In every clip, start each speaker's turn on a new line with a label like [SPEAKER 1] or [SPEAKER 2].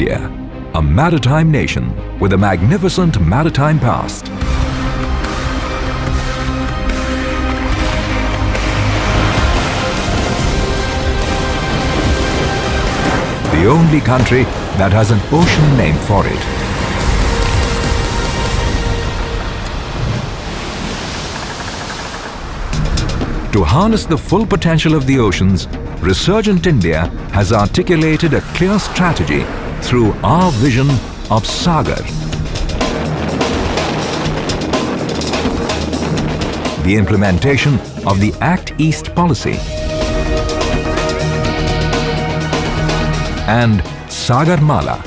[SPEAKER 1] India, a maritime nation with a magnificent maritime past. The only country that has an ocean name for it. To harness the full potential of the oceans, Resurgent India has articulated a clear strategy through our vision of Sagar. The implementation of the Act East policy and Sagar Mala.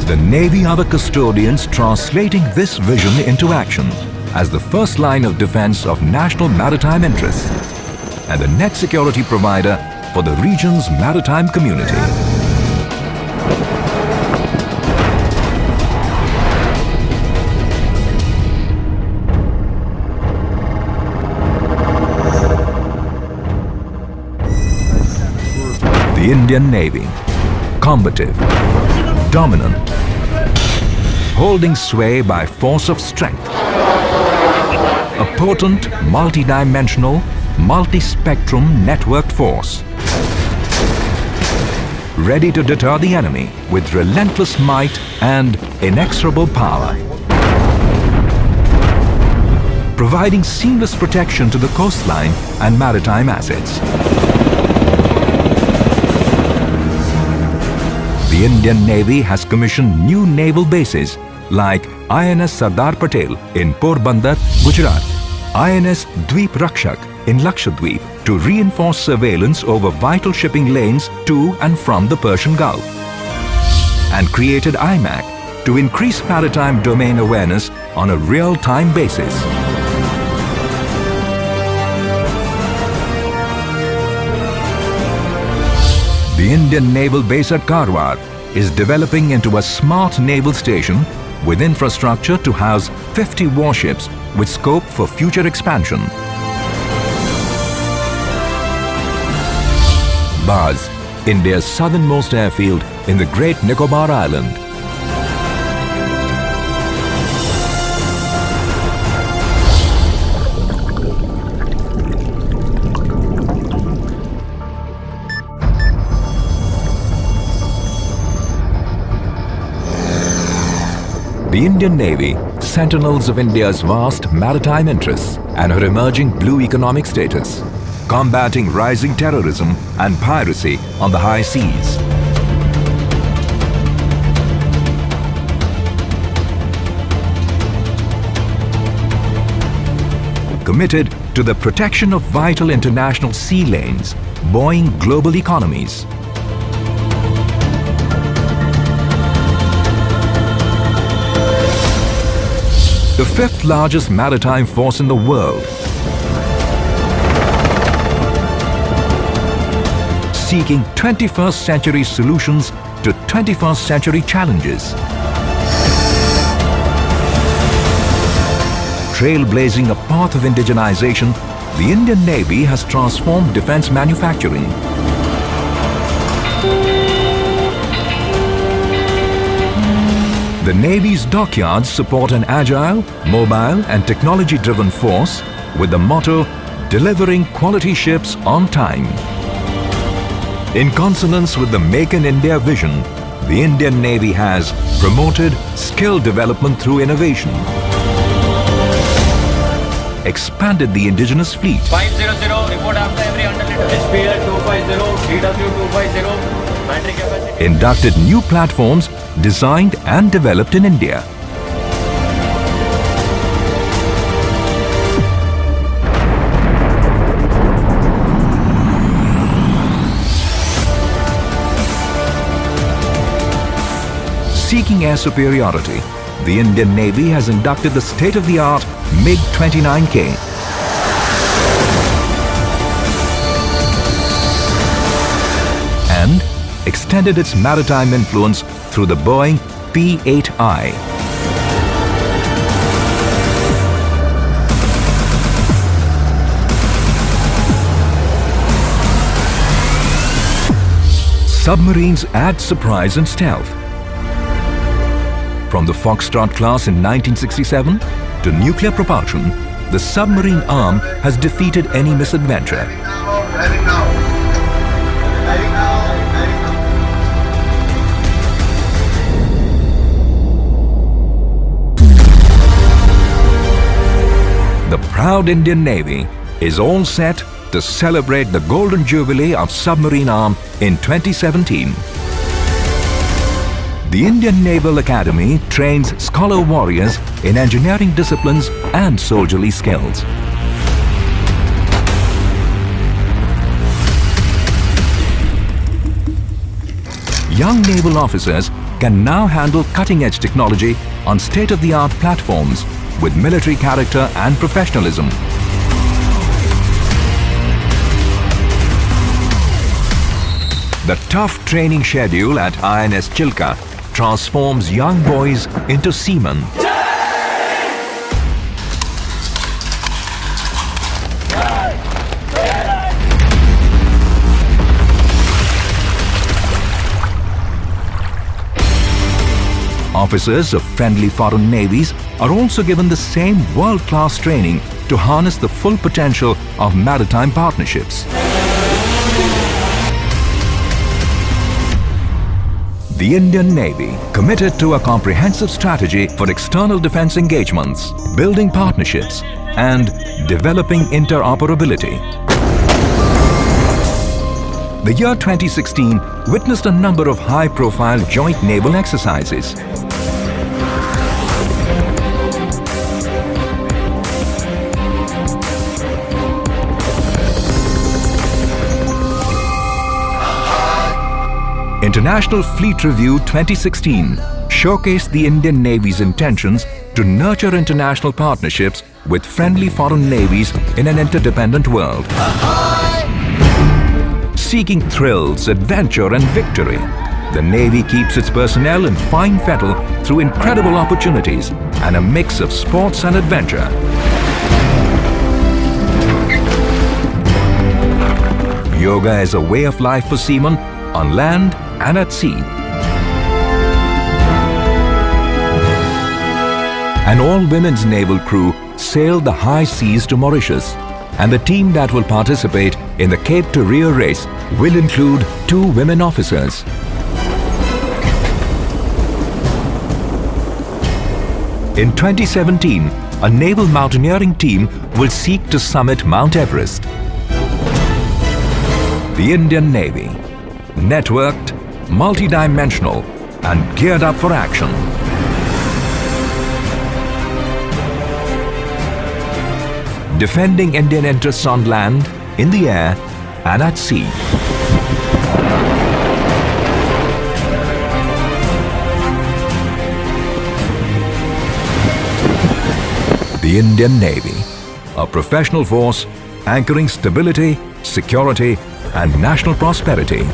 [SPEAKER 1] The Navy are the custodians translating this vision into action as the first line of defense of national maritime interests and the net security provider for the region's maritime community. The Indian Navy, combative, dominant, holding sway by force of strength. A potent, multi-dimensional, multi-spectrum networked force. Ready to deter the enemy with relentless might and inexorable power. Providing seamless protection to the coastline and maritime assets. The Indian Navy has commissioned new naval bases like INS Sardar Patel in Porbandar, Gujarat, INS Dweep Rakshak in Lakshadweep to reinforce surveillance over vital shipping lanes to and from the Persian Gulf, and created IMAC to increase maritime domain awareness on a real-time basis. The Indian Naval Base at Karwar is developing into a smart naval station with infrastructure to house 50 warships with scope for future expansion. Baz, India's southernmost airfield in the Great Nicobar Island. The Indian Navy, sentinels of India's vast maritime interests and her emerging blue economic status, combating rising terrorism and piracy on the high seas. Committed to the protection of vital international sea lanes, buoying global economies. The fifth largest maritime force in the world, seeking 21st century solutions to 21st century challenges. Trailblazing a path of indigenization, the Indian Navy has transformed defense manufacturing. The Navy's dockyards support an agile, mobile and technology-driven force with the motto, delivering quality ships on time. In consonance with the Make in India vision, the Indian Navy has promoted skill development through innovation, expanded the indigenous fleet,
[SPEAKER 2] 500, report after every 100 liters. SPL 250, DW 250.
[SPEAKER 1] inducted new platforms designed and developed in India. Seeking air superiority, the Indian Navy has inducted the state-of-the-art MiG-29K. And extended its maritime influence through the Boeing P-8I. submarines add surprise and stealth. From the Foxtrot class in 1967 to nuclear propulsion, the submarine arm has defeated any misadventure. The proud Indian Navy is all set to celebrate the Golden Jubilee of Submarine Arm in 2017. The Indian Naval Academy trains scholar warriors in engineering disciplines and soldierly skills. Young naval officers can now handle cutting-edge technology on state-of-the-art platforms with military character and professionalism. The tough training schedule at INS Chilka transforms young boys into seamen. Officers of friendly foreign navies are also given the same world-class training to harness the full potential of maritime partnerships. The Indian Navy, committed to a comprehensive strategy for external defense engagements, building partnerships, and developing interoperability. The year 2016 witnessed a number of high-profile joint naval exercises. International Fleet Review 2016 showcased the Indian Navy's intentions to nurture international partnerships with friendly foreign navies in an interdependent world. Seeking thrills, adventure and victory, the Navy keeps its personnel in fine fettle through incredible opportunities and a mix of sports and adventure. Yoga is a way of life for seamen on land and at sea. An all-women's naval crew sailed the high seas to Mauritius, and the team that will participate in the Cape to Rio race will include 2 women officers. In 2017, a naval mountaineering team will seek to summit Mount Everest. The Indian Navy, networked, multi-dimensional and geared up for action. Defending Indian interests on land, in the air and at sea. The Indian Navy, a professional force anchoring stability, security and national prosperity.